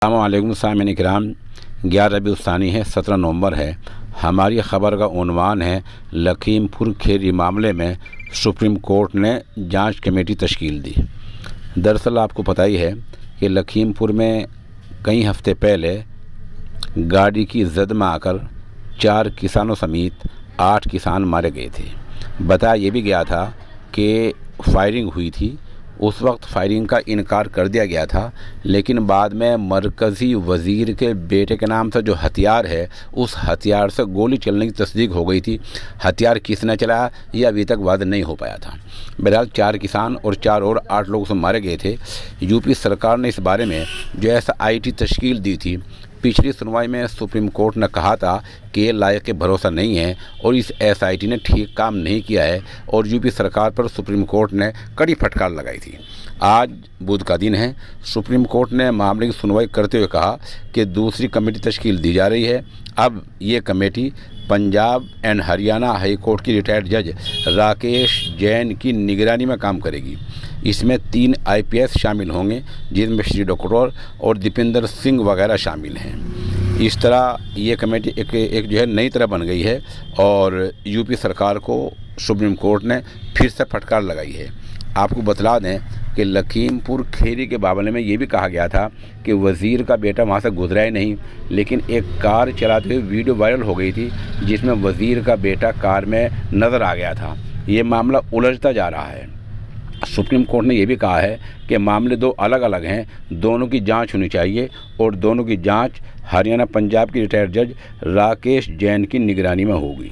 अस्सलामुअलैकुम सामिन इकराम। 11 रबीउल सानी है, 17 नवंबर है। हमारी ख़बर का उन्वान है लखीमपुर खीरी मामले में सुप्रीम कोर्ट ने जांच कमेटी तश्कील दी। दरअसल आपको पता ही है कि लखीमपुर में कई हफ्ते पहले गाड़ी की जद में आकर 4 किसानों समेत 8 किसान मारे गए थे। बताया ये भी गया था कि फायरिंग हुई थी। उस वक्त फायरिंग का इनकार कर दिया गया था, लेकिन बाद में मरकज़ी वज़ीर के बेटे के नाम से जो हथियार है, उस हथियार से गोली चलने की तस्दीक हो गई थी। हथियार किसने चलाया ये अभी तक वादा नहीं हो पाया था। बहरहाल 4 किसान और 4 और 8 लोग से मारे गए थे। यूपी सरकार ने इस बारे में जो SIT तश्कील दी थी, पिछली सुनवाई में सुप्रीम कोर्ट ने कहा था कि ये लायक भरोसा नहीं है और इस SIT ने ठीक काम नहीं किया है और यूपी सरकार पर सुप्रीम कोर्ट ने कड़ी फटकार लगाई थी। आज बुध का दिन है। सुप्रीम कोर्ट ने मामले की सुनवाई करते हुए कहा कि दूसरी कमेटी तश्कील दी जा रही है। अब ये committee Punjab and Haryana high court की रिटायर्ड जज राकेश जैन की निगरानी में काम करेगी। इसमें 3 IPS शामिल होंगे, जिनमें श्री डॉक्टर और दीपेंद्र सिंह वगैरह शामिल हैं। इस तरह ये कमेटी एक जो है नई तरह बन गई है और यूपी सरकार को सुप्रीम कोर्ट ने फिर से फटकार लगाई है। आपको बतला दें कि लखीमपुर खीरी के मामले में ये भी कहा गया था कि वज़ीर का बेटा वहाँ से गुजरा ही नहीं, लेकिन एक कार चलाते हुए वीडियो वायरल हो गई थी जिसमें वज़ीर का बेटा कार में नज़र आ गया था। ये मामला उलझता जा रहा है। सुप्रीम कोर्ट ने यह भी कहा है कि मामले 2 अलग अलग हैं, दोनों की जांच होनी चाहिए और दोनों की जांच हरियाणा पंजाब की रिटायर्ड जज राकेश जैन की निगरानी में होगी।